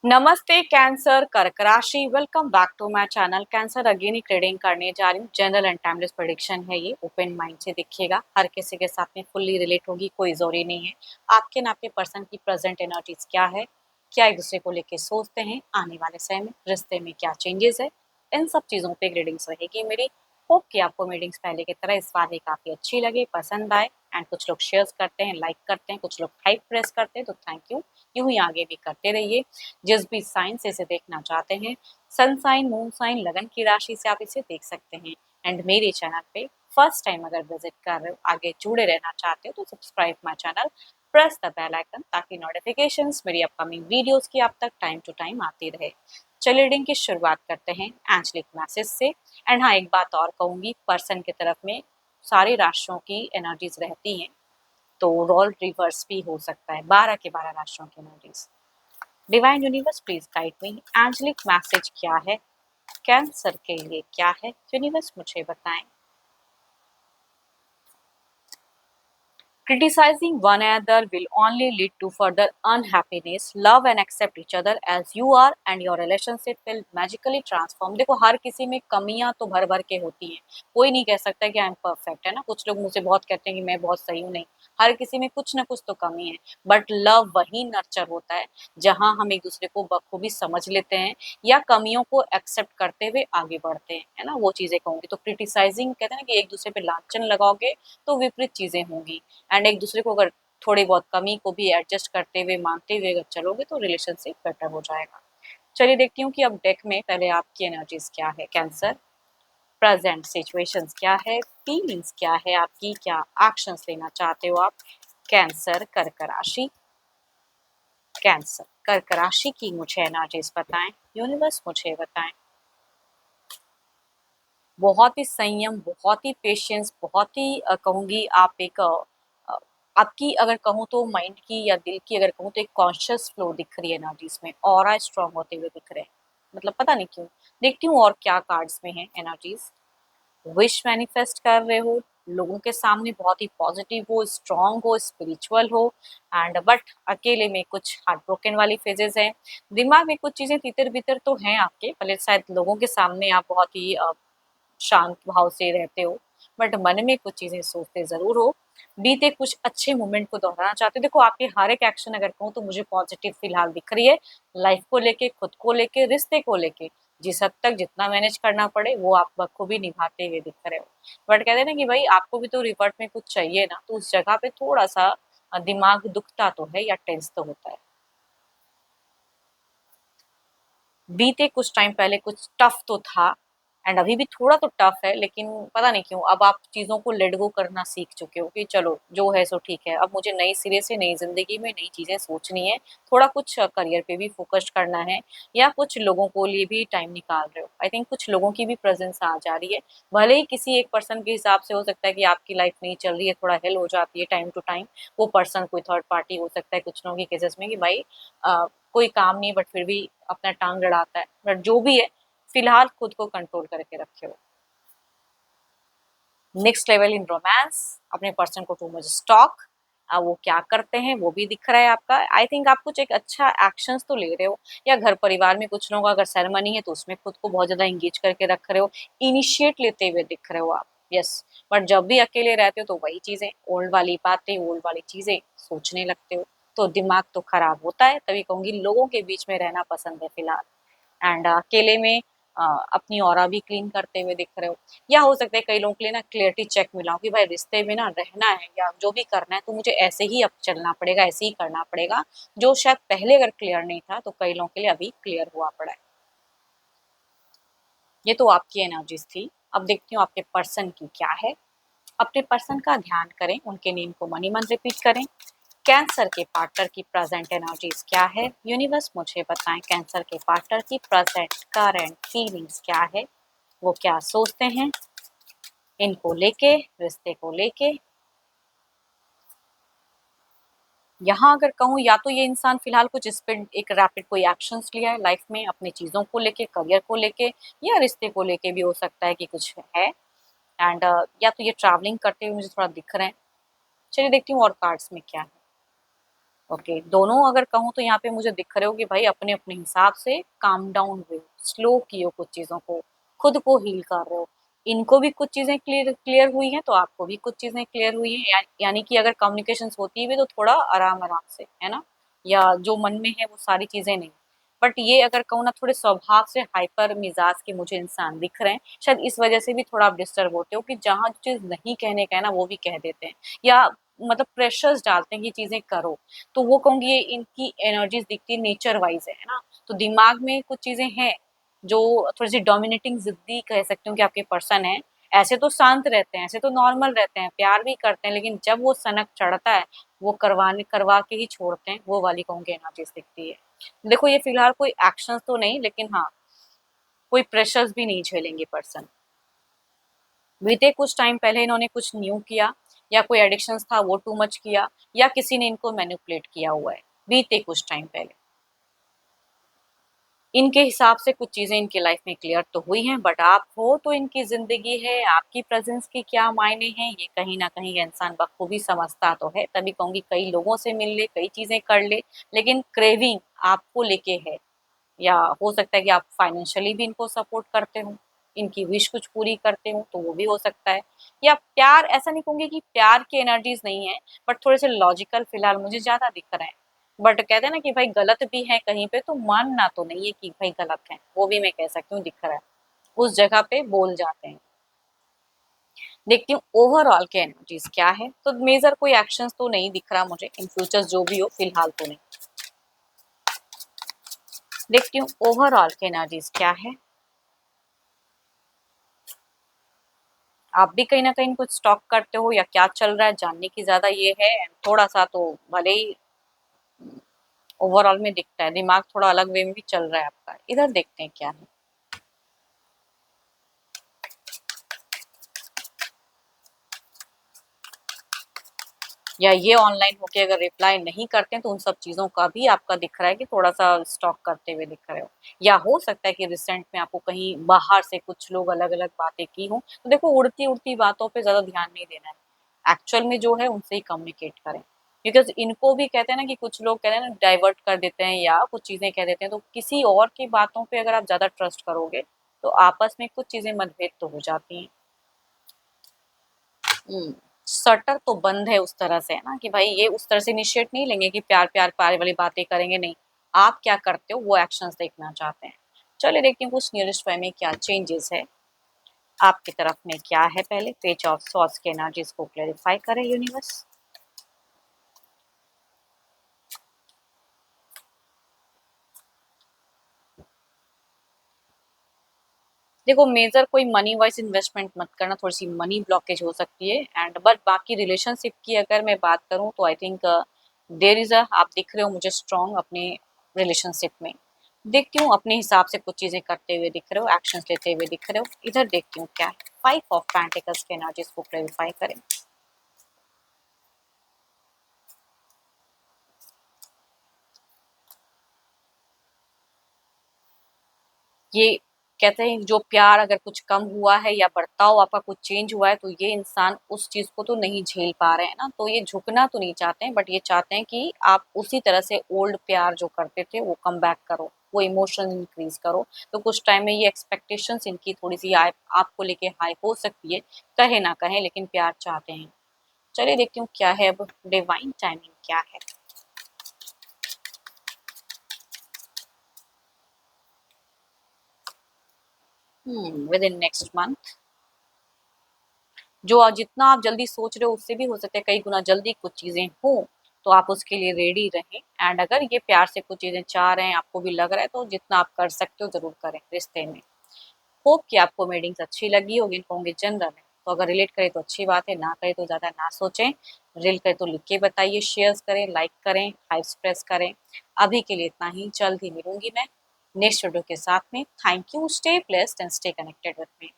नमस्ते कैंसर कर्क राशि। Welcome back to my channel. Cancer again ही ट्रेडिंग करने जा रही हूँ। जनरल एंड टाइमलेस प्रेडिक्शन है ये। ओपन माइंड से देखिएगा, हर किसी के साथ में फुल्ली रिलेट होगी, कोई जरूरी नहीं है। आपके ना आपके पर्सन की प्रेजेंट एनर्जीज क्या है, क्या एक दूसरे को लेके सोचते हैं, आने वाले समय में रिश्ते में क्या चेंजेस है, इन सब चीज़ों पे रीडिंग्स रहेगी मेरी। होप कि आपको मीटिंग्स पहले की तरह इस बार भी काफ़ी अच्छी लगे, पसंद आए। एंड कुछ लोग शेयर करते हैं, लाइक करते हैं, कुछ लोग हाइप प्रेस करते हैं, तो थैंक यू। यूं ही आगे भी करते रहिए। जिस भी साइन से इसे देखना चाहते हैं, सन साइन, मून साइन, लगन की राशि से आप इसे देख सकते हैं। एंड मेरे चैनल पे फर्स्ट टाइम अगर विजिट कर रहे हो, आगे जुड़े रहना चाहते हो, तो subscribe my channel, press the bell icon, ताकि नोटिफिकेशंस मेरी अपकमिंग वीडियोस की आप तक टाइम टू टाइम आती रहे। चलिए रीडिंग की शुरुआत करते हैं एंजलिक मैसेज से। एंड हाँ, एक बात और कहूंगी, पर्सन की तरफ में सारी राशियों की एनर्जीज रहती हैं, तो रोल रिवर्स भी हो सकता है। 12 के 12 राशियों की energies. Divine universe please guide me. Angelic message क्या है, कैंसर के लिए क्या है, यूनिवर्स मुझे बताएं। Criticizing one another will only lead to further unhappiness. Love and accept each other as you are and your relationship will magically transform. देखो, हर किसी में कमियां तो भर भर के होती हैं। कोई नहीं कह सकता कि आई एम परफेक्ट, है ना। कुछ लोग मुझसे बहुत कहते हैं कि मैं बहुत सही हूँ, नहीं। हर किसी में कुछ ना कुछ तो कमी है। बट लव वही नर्चर होता है जहां हम एक दूसरे को बखूबी समझ लेते हैं, या कमियों को एक्सेप्ट करते हुए आगे बढ़ते हैं, है ना। वो चीजें कहूंगी। तो क्रिटिसाइजिंग कहते हैं ना, कि एक दूसरे पे लांछन लगाओगे तो विपरीत चीजें होंगी। एंड एक दूसरे को अगर थोड़ी बहुत कमी को भी एडजस्ट करते हुए, मानते हुए अगर चलोगे, तो रिलेशनशिप बेटर हो जाएगा। चलिए देखती हूँ कि अब डेक में पहले आपकी एनर्जीज क्या है कैंसर। प्रेजेंट सिचुएशंस क्या है, फीलिंग्स क्या है आपकी, क्या एक्शंस लेना चाहते हो आप। कैंसर कर्क राशि। कैंसर कर्क राशि की मुझे एनर्जीज बताएं, यूनिवर्स मुझे बताएं। बहुत ही संयम, बहुत ही पेशेंस, बहुत ही कहूंगी आप एक आपकी अगर कहूँ तो माइंड की या दिल की अगर कहूँ तो एक कॉन्शियस फ्लो दिख रही है एनर्जीज में, ऑरा स्ट्रांग होते हुए दिख रहे हैं। मतलब पता नहीं क्यों। देखती हूँ और क्या कार्ड्स में है एनर्जीज। विश मैनिफेस्ट कर रहे हो, लोगों के सामने बहुत ही पॉजिटिव हो, स्ट्रांग हो, स्पिरिचुअल हो। एंड बट अकेले में कुछ हार्ट ब्रोकन वाली फेजेस हैं। दिमाग में कुछ चीजें तितर बितर तो हैं आपके, भले शायद लोगों के सामने आप बहुत ही शांत भाव से रहते हो, बट मन में कुछ चीजें सोचते जरूर हो। बीते कुछ अच्छे मोमेंट को दोहराना चाहते हो। देखो, आपके हर एक एक्शन अगर कहूँ तो मुझे पॉजिटिव फिलहाल दिख रही है। लाइफ को लेके, खुद को लेके, रिश्ते को लेके, जिस हद तक जितना मैनेज करना पड़े वो आप बखूबी निभाते हुए दिख रहे हो। बट कहते हैं ना कि भाई आपको भी तो रिवर्ट में कुछ चाहिए ना, तो उस जगह पे थोड़ा सा दिमाग दुखता तो है या टेंस तो होता है। बीते कुछ टाइम पहले कुछ टफ तो था, एंड अभी भी थोड़ा तो टफ है, लेकिन पता नहीं क्यों अब आप चीज़ों को लेट गो करना सीख चुके हो कि चलो जो है सो ठीक है। अब मुझे नई सिरे से नई ज़िंदगी में नई चीज़ें सोचनी है। थोड़ा कुछ करियर पे भी फ़ोकस करना है, या कुछ लोगों को लिए भी टाइम निकाल रहे हो। आई थिंक कुछ लोगों की भी प्रेज़ेंस आ जा रही है। भले ही किसी एक पर्सन के हिसाब से हो सकता है कि आपकी लाइफ़ नहीं चल रही है, थोड़ा हेल हो जाती है टाइम टू टाइम। वो पर्सन कोई थर्ड पार्टी हो सकता है कुछ लोगों के केसेस में, कि भाई कोई काम नहीं बट फिर भी अपना टांग अड़ाता है। बट जो भी है, फिलहाल खुद को कंट्रोल करके रखे हो। नेक्स्ट लेवल इन रोमांस, अपने पर्सन को टू मच स्टॉक। वो क्या करते हैं वो भी दिख रहा है आपका। आई थिंक आप कुछ एक अच्छा एक्शंस तो ले रहे हो, या घर परिवार में कुछ लोगों का अगर सेरेमनी है तो उसमें खुद को बहुत ज्यादा इंगेज करके रख रहे हो, इनिशिएट लेते हुए दिख रहे हो आप। यस। बट जब भी अकेले रहते हो तो वही चीजें, ओल्ड वाली बातें, ओल्ड वाली चीजें सोचने लगते हो, तो दिमाग तो खराब होता है। तभी कहूंगी लोगों के बीच में रहना पसंद है फिलहाल। एंड अकेले में अपनी ऑरा भी क्लीन करते हुए दिख रहे हो। या हो सकता है कई लोगों के लिए ना क्लियरिटी चेक मिला हो कि भाई रिश्ते में ना रहना है या जो भी करना है तो मुझे ऐसे ही अब चलना पड़ेगा, ऐसे ही करना पड़ेगा। जो शायद पहले अगर क्लियर नहीं था, तो कई लोगों के लिए अभी क्लियर हुआ पड़ा है। ये तो आपकी एनर्जीज थी। अब देखती हूँ आपके पर्सन की क्या है। अपने पर्सन का ध्यान करें, उनके नेम को मनी मन रिपीट करें। कैंसर के पार्टनर की प्रेजेंट एनर्जीज क्या है, यूनिवर्स मुझे बताएं। कैंसर के पार्टनर की प्रेजेंट करंट फीलिंग्स क्या है, वो क्या सोचते हैं इनको लेके, रिश्ते को लेके। यहाँ अगर कहूँ, या तो ये इंसान फिलहाल कुछ स्पीड एक रैपिड कोई एक्शंस लिया है लाइफ में, अपनी चीज़ों को लेके, करियर को लेके, या रिश्ते को लेके भी हो सकता है कि कुछ है। एंड या तो ये ट्रैवलिंग करते हुए मुझे थोड़ा दिख रहे हैं। चलिए देखती हूँ और कार्ड्स में क्या है। ओके, दोनों अगर कहूँ तो यहाँ पे मुझे दिख रहे हो कि भाई अपने अपने हिसाब से काम डाउन हुए, स्लो किए हो कुछ चीज़ों को, खुद को हील कर रहे हो। इनको भी कुछ चीज़ें क्लियर क्लियर हुई हैं, तो आपको भी कुछ चीज़ें क्लियर हुई हैं, यानी कि अगर कम्युनिकेशंस होती भी तो थोड़ा आराम-आराम से, है ना? या जो मन में है वो सारी चीज़ें नहीं। बट ये अगर कहूँ ना, थोड़े स्वभाव से हाइपर मिज़ाज के मुझे इंसान दिख रहे हैं। शायद इस वजह से भी थोड़ा आप डिस्टर्ब होते हो कि जहाँ जो चीज़ नहीं कहने का है ना, वो भी कह देते हैं, या मतलब प्रेशर्स डालते हैं कि चीज़ें करो। तो वो कहूँगी ये इनकी एनर्जीज दिखती है नेचर वाइज, है ना? तो दिमाग में कुछ चीजें हैं जो थोड़ी सी डोमिनेटिंग जिद्दी कह सकती हूँ कि आपके पर्सन है। ऐसे तो शांत रहते हैं, ऐसे तो नॉर्मल रहते हैं, प्यार भी करते हैं, लेकिन जब वो सनक चढ़ता है, वो करवा के ही छोड़ते हैं, वो वाली कहूँगी एनर्जीज दिखती है। देखो ये फिलहाल कोई एक्शन तो नहीं, लेकिन हाँ, कोई प्रेशर्स भी नहीं झेलेंगे पर्सन। बीते कुछ टाइम पहले इन्होंने कुछ न्यू किया, या कोई एडिक्शंस था वो टू मच किया, या किसी ने इनको मैनिपुलेट किया हुआ है बीते कुछ टाइम पहले। इनके हिसाब से कुछ चीजें इनकी लाइफ में क्लियर तो हुई हैं, बट आप हो तो इनकी जिंदगी है, आपकी प्रेजेंस के क्या मायने हैं ये कहीं ना कहीं ये इंसान बखूबी समझता तो है। तभी कहूंगी कई लोगों से मिल ले, कई चीजें कर ले, लेकिन क्रेविंग आपको लेके है। या हो सकता है कि आप फाइनेंशियली भी इनको सपोर्ट करते हो, इनकी विश कुछ पूरी करते हो, तो वो भी हो सकता है। या प्यार, ऐसा नहीं कहूंगी कि प्यार की एनर्जीज नहीं है, बट थोड़े से लॉजिकल फिलहाल मुझे ज्यादा दिख रहे हैं। बट कहते हैं ना कि भाई गलत भी है कहीं पे तो मानना तो नहीं है कि भाई गलत है, वो भी मैं कह सकती हूँ दिख रहा है, उस जगह पे बोल जाते हैं। देखती हूँ ओवरऑल के एनर्जीज क्या है, तो मेजर कोई एक्शंस तो नहीं दिख रहा मुझे, इन फ्यूचर जो भी हो फिलहाल तो नहीं। देखती हूँ ओवरऑल के एनर्जीज क्या है। आप भी कहीं ना कहीं कुछ स्टॉक करते हो या क्या चल रहा है जानने की ज्यादा ये है। थोड़ा सा तो भले ही ओवरऑल में दिखता है, दिमाग थोड़ा अलग वे में भी चल रहा है आपका। इधर देखते हैं क्या है। या ये ऑनलाइन होके अगर रिप्लाई नहीं करते हैं तो उन सब चीजों का भी आपका दिख रहा है कि थोड़ा सा स्टॉक करते हुए दिख रहे हो। या हो सकता है कि रिसेंट में आपको कहीं बाहर से कुछ लोग अलग अलग बातें की हों, तो देखो उड़ती उड़ती बातों पे ज्यादा ध्यान नहीं देना है, एक्चुअल में जो है उनसे ही कम्युनिकेट करें। बिकॉज इनको भी कहते हैं ना कि कुछ लोग कहते हैं ना डाइवर्ट कर देते हैं या कुछ चीजें कह देते हैं, तो किसी और की बातों पे अगर आप ज्यादा ट्रस्ट करोगे तो आपस में कुछ चीजें मतभेद तो हो जाती हैं। शटर तो बंद है उस तरह से, है ना, कि भाई ये उस तरह से इनिशिएट नहीं लेंगे कि प्यार प्यार प्यार वाली बातें करेंगे, नहीं। आप क्या करते हो वो एक्शंस देखना चाहते हैं। चलिए देखते हैं कुछ नियरेस्ट वे में क्या चेंजेस है, आपकी तरफ में क्या है। पहले पेज ऑफ सॉर्ट्स के एनर्जीज को क्लेरिफाई करें यूनिवर्स। देखो मेजर कोई मनी वाइज इन्वेस्टमेंट मत करना, थोड़ी सी मनी ब्लॉकेज हो सकती है। एंड बट बाकी रिलेशनशिप की अगर मैं बात करूं तो I think there is a, आप दिख रहे हो मुझे स्ट्रॉन्ग अपने रिलेशनशिप में। देखती हूँ अपने हिसाब से कुछ चीजें करते हुए दिख रहे हो, एक्शंस लेते हुए दिख रहे हो। इधर देखती हूँ क्या है। 5 ऑफ पेंटिकल्स के एनर्जीज को क्लेरिफाई करें। ये कहते हैं जो प्यार अगर कुछ कम हुआ है या बर्ताव आपका कुछ चेंज हुआ है, तो ये इंसान उस चीज को तो नहीं झेल पा रहे हैं ना, तो ये झुकना तो नहीं चाहते हैं, बट ये चाहते हैं कि आप उसी तरह से ओल्ड प्यार जो करते थे वो कम बैक करो, वो इमोशन इंक्रीज करो। तो कुछ टाइम में ये एक्सपेक्टेशंस इनकी थोड़ी सी आपको लेके हाई हो सकती है, कहे ना कहे लेकिन प्यार चाहते हैं। चलिए देखती हूँ क्या है अब डिवाइन टाइमिंग क्या है। विद इन नेक्स्ट मंथ, जो जितना आप जल्दी सोच रहे हो उससे भी हो सकता है कई गुना जल्दी कुछ चीजें हो, तो आप उसके लिए रेडी रहें। एंड अगर ये प्यार से कुछ चीजें चाह रहे हैं, आपको भी लग रहा है, तो जितना आप कर सकते हो जरूर करें रिश्ते में। होप कि आपको मीटिंग्स अच्छी लगी होगी, कहूँगी जनरल है, तो अगर रिलेट करे तो अच्छी बात है, ना करे तो ज़्यादा ना सोचें। रिलेट करे तो लिख के बताइए, शेयर करें, लाइक करें, हाइप्स प्रेस करें। अभी के लिए इतना ही, जल्द ही मिलूंगी मैं नेक्स्ट वीडियो के साथ में। Thank you, stay blessed and stay connected with me.